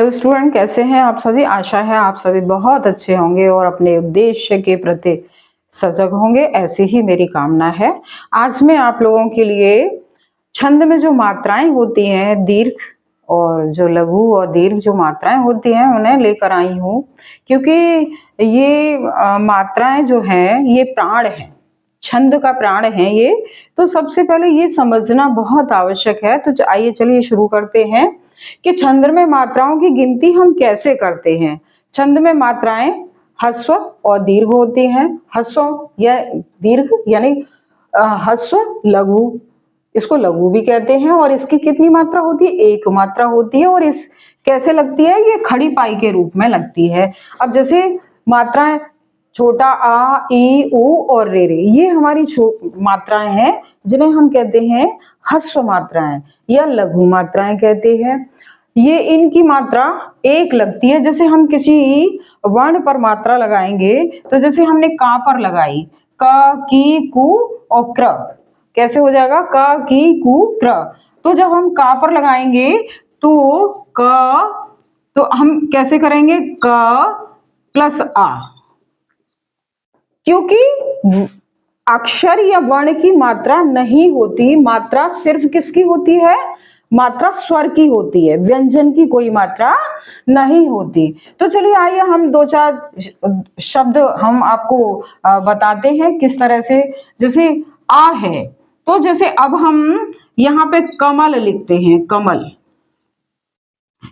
तो स्टूडेंट कैसे हैं आप सभी। आशा है आप सभी बहुत अच्छे होंगे और अपने उद्देश्य के प्रति सजग होंगे, ऐसी ही मेरी कामना है। आज मैं आप लोगों के लिए छंद में जो मात्राएं होती हैं, दीर्घ और जो लघु और दीर्घ जो मात्राएं होती हैं उन्हें लेकर आई हूँ, क्योंकि ये मात्राएं जो हैं ये प्राण हैं, छंद का प्राण है ये। तो सबसे पहले ये समझना बहुत आवश्यक है। तो आइए चलिए शुरू करते हैं कि छंद में मात्राओं की गिनती हम कैसे करते हैं। छंद में मात्राएं ह्रस्व और दीर्घ होती हैं। ह्रस्व या दीर्घ यानी ह्रस्व लघु, इसको लघु भी कहते हैं। और इसकी कितनी मात्रा होती है? एक मात्रा होती है। और इस कैसे लगती है? ये खड़ी पाई के रूप में लगती है। अब जैसे मात्राएं छोटा आ, ई, उ और रे, ये हमारी मात्राएं हैं जिन्हें हम कहते हैं ह्रस्व मात्राएं या लघु मात्राएं कहते हैं। ये इनकी मात्रा एक लगती है। जैसे हम किसी वर्ण पर मात्रा लगाएंगे, तो जैसे हमने का पर लगाई, क, की, कु और क्र, कैसे हो जाएगा? क, की, कु, क्र। तो जब हम का पर लगाएंगे तो तो हम कैसे करेंगे? क प्लस आ, क्योंकि अक्षर या वर्ण की मात्रा नहीं होती, मात्रा सिर्फ किसकी होती है? मात्रा स्वर की होती है, व्यंजन की कोई मात्रा नहीं होती। तो चलिए आइए हम दो चार शब्द हम आपको बताते हैं किस तरह से। जैसे आ है, तो जैसे अब हम यहाँ पे कमल लिखते हैं, कमल,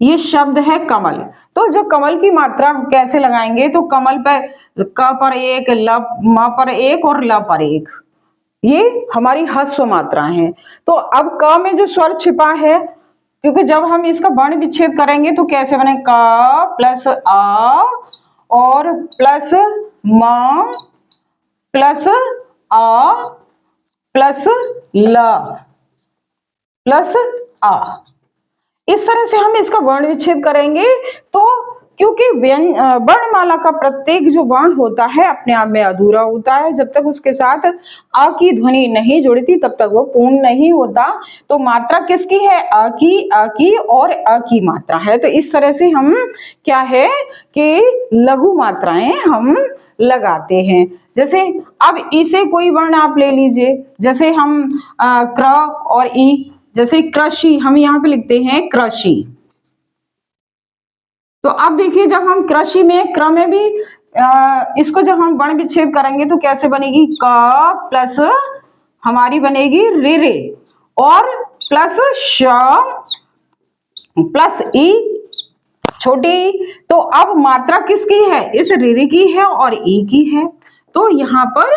ये शब्द है कमल। तो जो कमल की मात्रा कैसे लगाएंगे? तो कमल पर क पर एक, ल म पर एक और ल पर एक, ये हमारी ह्रस्व मात्रा है। तो अब क में जो स्वर छिपा है, क्योंकि जब हम इसका वर्ण विच्छेद करेंगे तो कैसे बने? क प्लस आ और प्लस म प्लस आ प्लस ल प्लस आ, इस तरह से हम इसका वर्ण विच्छेद करेंगे। तो क्योंकि वर्णमाला का प्रत्येक जो वर्ण होता है अपने आप में अधूरा होता है, जब तक उसके साथ अ की ध्वनि नहीं जुड़ती तब तक वो पूर्ण नहीं होता। तो मात्रा किसकी है? अ की और अ की मात्रा है। तो इस तरह से हम क्या है कि लघु मात्राएं हम लगाते हैं। जैसे अब इसे कोई वर्ण आप ले लीजिए, जैसे हम क्र और ई, जैसे कृषि हम यहाँ पे लिखते हैं कृषि। तो अब देखिए जब हम कृषि में क्रम में भी इसको जब हम वर्ण विच्छेद करेंगे तो कैसे बनेगी? क प्लस हमारी बनेगी रे और प्लस श प्लस ई छोटी ई। तो अब मात्रा किसकी है? इस रे की है और ई की है। तो यहाँ पर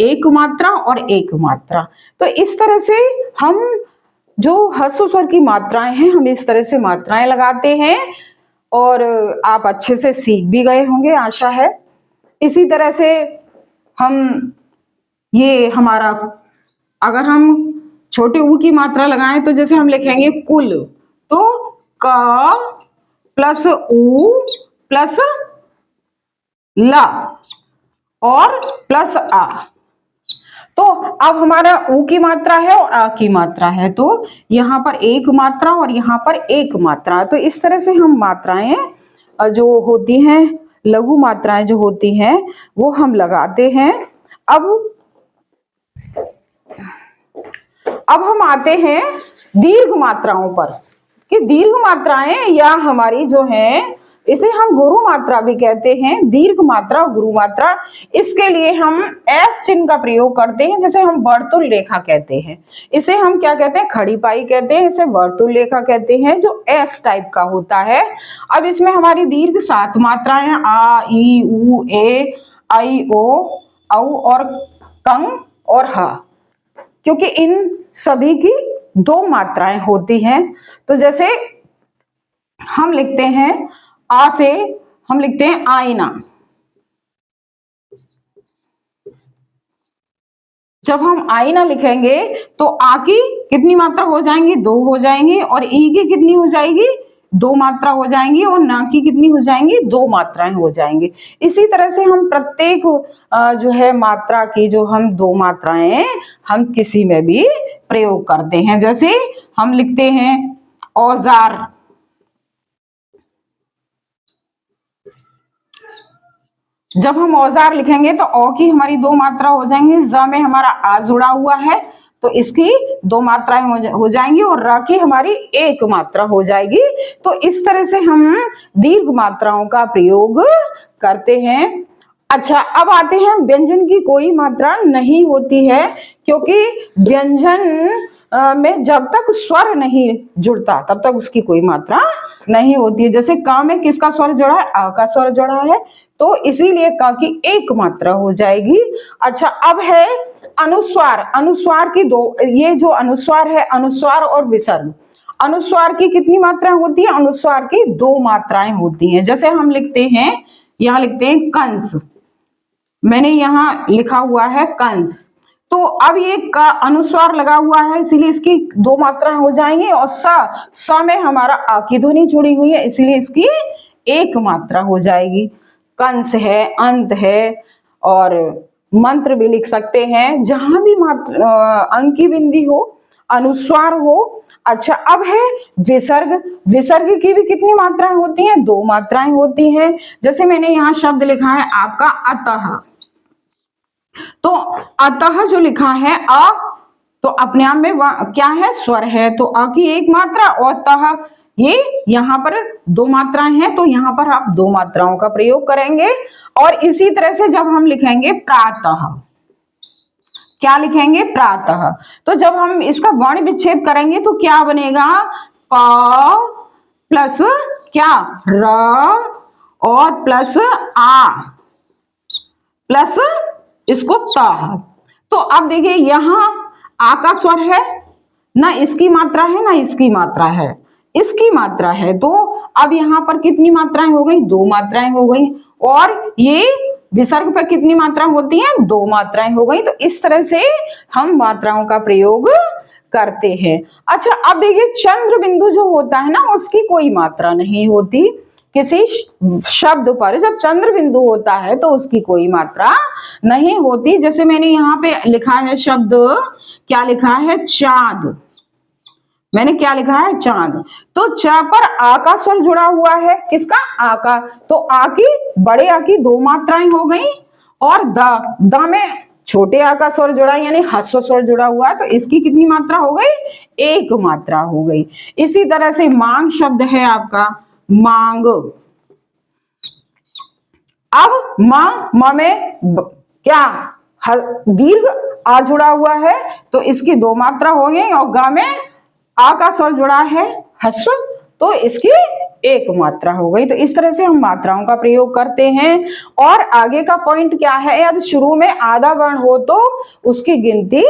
एक मात्रा और एक मात्रा। तो इस तरह से हम जो ह्रस्व स्वर की मात्राएं हैं हम इस तरह से मात्राएं लगाते हैं और आप अच्छे से सीख भी गए होंगे, आशा है। इसी तरह से हम ये हमारा, अगर हम छोटे ऊ की मात्रा लगाएं तो जैसे हम लिखेंगे कुल, तो क प्लस ऊ प्लस ला और प्लस आ। तो अब हमारा ऊ की मात्रा है और आ की मात्रा है, तो यहाँ पर एक मात्रा और यहाँ पर एक मात्रा। तो इस तरह से हम मात्राएं जो होती हैं, लघु मात्राएं जो होती हैं वो हम लगाते हैं। अब हम आते हैं दीर्घ मात्राओं पर, कि दीर्घ मात्राएं या हमारी जो है इसे हम गुरु मात्रा भी कहते हैं। दीर्घ मात्रा, गुरु मात्रा, इसके लिए हम एस चिन्ह का प्रयोग करते हैं। जैसे हम वर्तुल रेखा कहते हैं, इसे हम क्या कहते हैं? खड़ी पाई कहते हैं। इसे वर्तुल रेखा कहते हैं जो एस टाइप का होता है। अब इसमें हमारी दीर्घ 7 मात्राएं आ, ई, उ, ए, आई, ओ, औ और कंग और ह, क्योंकि इन सभी की 2 मात्राएं होती हैं। तो जैसे हम लिखते हैं आ से हम लिखते हैं आईना। जब हम आईना लिखेंगे तो आ की कितनी मात्रा हो जाएंगी? 2 हो जाएंगी। और ई की कितनी हो जाएगी? 2 मात्रा हो जाएंगी। और ना की कितनी हो जाएंगी? 2 मात्राएं हो जाएंगी। इसी तरह से हम प्रत्येक जो है मात्रा की जो हम 2 मात्राएं हम किसी में भी प्रयोग करते हैं। जैसे हम लिखते हैं औजार, जब हम औजार लिखेंगे तो औ की हमारी दो मात्रा हो जाएंगी, ज में हमारा आ जुड़ा हुआ है तो इसकी दो मात्राएं हो जाएंगी और र की हमारी एक मात्रा हो जाएगी। तो इस तरह से हम दीर्घ मात्राओं का प्रयोग करते हैं। अच्छा, अब आते हैं व्यंजन की कोई मात्रा नहीं होती है, क्योंकि व्यंजन में जब तक स्वर नहीं जुड़ता तब तक उसकी कोई मात्रा नहीं होती है। जैसे क में किसका स्वर जुड़ा है? आ का स्वर जुड़ा है, तो इसीलिए क की एक मात्रा हो जाएगी। अच्छा, अब है अनुस्वार। अनुस्वार की दो, ये जो अनुस्वार है, अनुस्वार और विसर्ग, अनुस्वार की कितनी मात्राएं होती है? अनुस्वार की दो मात्राएं होती हैं। जैसे हम लिखते हैं, यहां लिखते हैं कंस, मैंने यहां लिखा हुआ है कंस, तो अब ये का अनुस्वार लगा हुआ है इसीलिए इसकी दो मात्राएं हो जाएंगी। और स में हमारा आ की ध्वनि जुड़ी हुई है इसलिए इसकी एक मात्रा हो जाएगी। कंस है, अंत है, और मंत्र भी लिख सकते हैं। जहां भी मात्रा अंक की बिंदी हो, अनुस्वार हो। अच्छा, अब है विसर्ग। विसर्ग की भी कितनी मात्राएं होती हैं? दो मात्राएं होती हैं। जैसे मैंने यहाँ शब्द लिखा है आपका अतः, तो अतः जो लिखा है अ, तो अपने आप में क्या है? स्वर है, तो अ की एक मात्रा और तह, ये यहाँ पर दो मात्राएं हैं, तो यहाँ पर आप दो मात्राओं का प्रयोग करेंगे। और इसी तरह से जब हम लिखेंगे प्रातः, क्या लिखेंगे? प्रातः, तो जब हम इसका वर्ण विच्छेद करेंगे तो क्या बनेगा? प प्लस क्या? र और प्लस आ प्लस इसको तह। तो अब देखिए यहां आ का स्वर है, ना इसकी मात्रा है ना इसकी मात्रा है, इसकी मात्रा है, तो अब यहां पर कितनी मात्राएं हो गई? दो मात्राएं हो गई। और ये विसर्ग पर कितनी मात्रा होती हैं? दो मात्राएं हो गई। तो इस तरह से हम मात्राओं का प्रयोग करते हैं। अच्छा, अब देखिए चंद्र बिंदु जो होता है ना, उसकी कोई मात्रा नहीं होती। किसी शब्द पर जब चंद्र बिंदु होता है तो उसकी कोई मात्रा नहीं होती। जैसे मैंने यहाँ पे लिखा है शब्द, क्या लिखा है? चांद। मैंने क्या लिखा है? चांद। तो च पर आ का स्वर जुड़ा हुआ है, किसका? आ का, तो आ की, बड़े आ की दो मात्राएं हो गई, और द में छोटे आ का स्वर जुड़ा यानी ह्रस्व स्वर जुड़ा हुआ है, तो इसकी कितनी मात्रा हो गई? एक मात्रा हो गई। इसी तरह से मांग शब्द है आपका, मांग। अब म में क्या? दीर्घ आ जुड़ा हुआ है तो इसकी दो मात्रा हो गई, और ग में आ का स्वर जुड़ा है ह्रस्व, तो इसकी एक मात्रा हो गई। तो इस तरह से हम मात्राओं का प्रयोग करते हैं। और आगे का पॉइंट क्या है? यदि शुरू में आधा वर्ण हो तो उसकी गिनती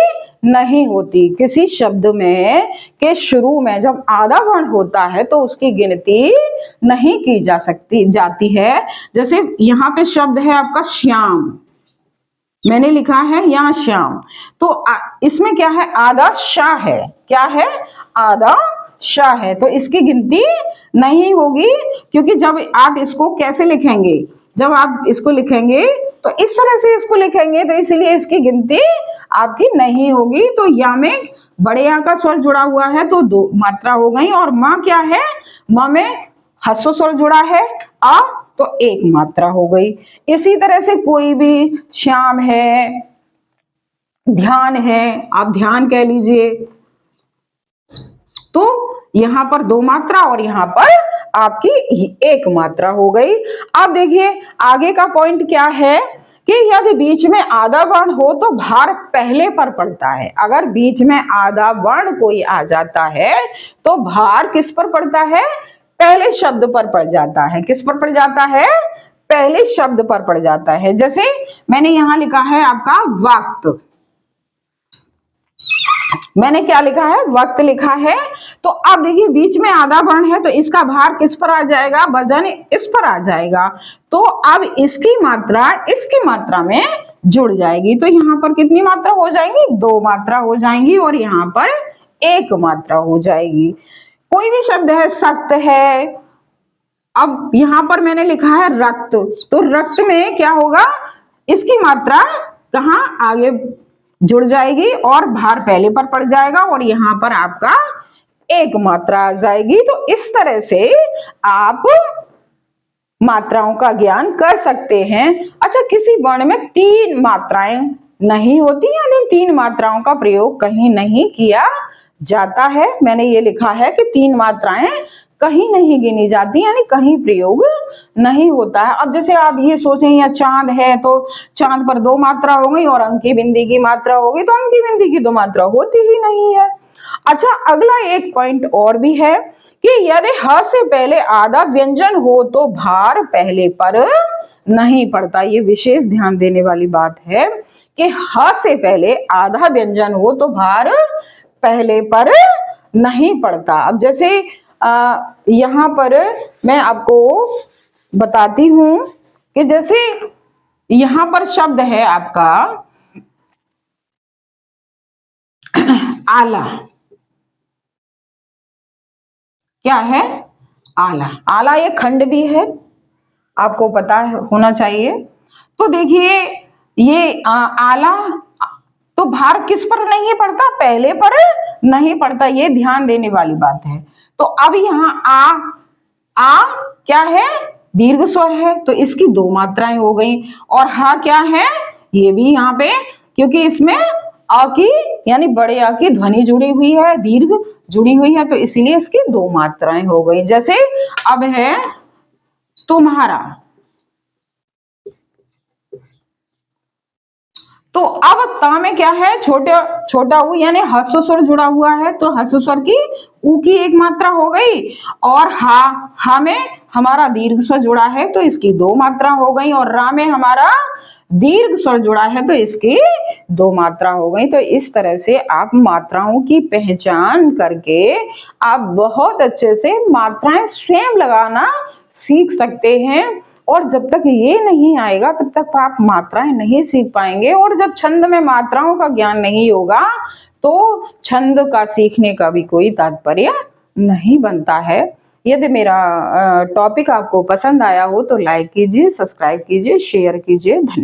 नहीं होती। किसी शब्द में के शुरू में जब आधा वर्ण होता है तो उसकी गिनती नहीं की जाती है। जैसे यहाँ पे शब्द है आपका श्याम, मैंने लिखा है यहाँ श्याम, तो इसमें क्या है? आधा शाह है। क्या है? आधा शाह है, तो इसकी गिनती नहीं होगी। क्योंकि जब आप इसको कैसे लिखेंगे? जब आप इसको लिखेंगे तो इस तरह से इसको लिखेंगे, तो इसलिए इसकी गिनती आपकी नहीं होगी। तो या में बड़े आ का स्वर जुड़ा हुआ है तो दो मात्रा हो गई, और मां क्या है? मां में ह्रस्व स्वर जुड़ा है आ, तो एक मात्रा हो गई। इसी तरह से कोई भी श्याम है, ध्यान है, आप ध्यान कह लीजिए, तो यहां पर दो मात्रा और यहां पर आपकी एक मात्रा हो गई। अब देखिए आगे का पॉइंट क्या है कि यदि बीच में आधा वर्ण हो तो भार पहले पर पड़ता है। अगर बीच में आधा वर्ण कोई आ जाता है तो भार किस पर पड़ता है? पहले शब्द पर पड़ जाता है। किस पर पड़ जाता है? पहले शब्द पर पड़ जाता है। जैसे मैंने यहां लिखा है आपका वक्त, मैंने क्या लिखा है? वक्त लिखा है। तो अब देखिए बीच में आधा वर्ण है तो इसका भार किस पर आ जाएगा? वजन इस पर आ जाएगा। तो अब इसकी मात्रा इसकी मात्रा में जुड़ जाएगी, तो यहाँ पर कितनी मात्रा हो जाएंगी? दो मात्रा हो जाएंगी, और यहाँ पर एक मात्रा हो जाएगी। कोई भी शब्द है, सख्त है, अब यहां पर मैंने लिखा है रक्त, तो रक्त में क्या होगा? इसकी मात्रा कहां? आगे जुड़ जाएगी और भार पहले पर पड़ जाएगा, और यहां पर आपका एक मात्रा आ जाएगी। तो इस तरह से आप मात्राओं का ज्ञान कर सकते हैं। अच्छा, किसी वर्ण में 3 मात्राएं नहीं होती, यानी 3 मात्राओं का प्रयोग कहीं नहीं किया जाता है। मैंने ये लिखा है कि 3 मात्राएं कहीं नहीं गिनी जाती, यानी कहीं प्रयोग नहीं होता है। अब जैसे आप ये सोचें, या चांद है तो चांद पर 2 मात्रा हो गई और अंकी बिंदी की मात्रा हो गई, तो अंकी बिंदी की 2 मात्रा होती ही नहीं है। अच्छा, अगला एक पॉइंट और भी है कि यदि ह से पहले आधा व्यंजन हो तो भार पहले पर नहीं पड़ता। ये विशेष ध्यान देने वाली बात है कि ह से पहले आधा व्यंजन हो तो भार पहले पर नहीं पड़ता। अब जैसे यहां पर मैं आपको बताती हूं कि जैसे यहां पर शब्द है आपका आला। क्या है? आला। आला एक खंड भी है, आपको पता होना चाहिए। तो देखिए, ये आला तो भार किस पर नहीं पड़ता? पहले पर नहीं पड़ता, ये ध्यान देने वाली बात है। तो अब यहाँ आ क्या है? दीर्घ स्वर है, तो इसकी 2 मात्राएं हो गई। और हा क्या है? ये भी यहाँ पे, क्योंकि इसमें अ की यानी बड़े आ की ध्वनि जुड़ी हुई है, दीर्घ जुड़ी हुई है, तो इसलिए इसकी 2 मात्राएं हो गई। जैसे अब है तुम्हारा, तो अब ता में क्या है? छोटा ऊ, यानी ह्रस्व स्वर जुड़ा हुआ है, तो ह्रस्व स्वर की ऊ की 1 मात्रा हो गई। और हा में हमारा दीर्घ स्वर जुड़ा है, तो इसकी 2 मात्रा हो गई। और रा में हमारा दीर्घ स्वर जुड़ा है, तो इसकी 2 मात्रा हो गई। तो इस तरह से आप मात्राओं की पहचान करके आप बहुत अच्छे से मात्राएं स्वयं लगाना सीख सकते हैं। और जब तक ये नहीं आएगा तब तक आप मात्राएं नहीं सीख पाएंगे। और जब छंद में मात्राओं का ज्ञान नहीं होगा तो छंद का सीखने का भी कोई तात्पर्य नहीं बनता है। यदि मेरा टॉपिक आपको पसंद आया हो तो लाइक कीजिए, सब्सक्राइब कीजिए, शेयर कीजिए। धन्यवाद।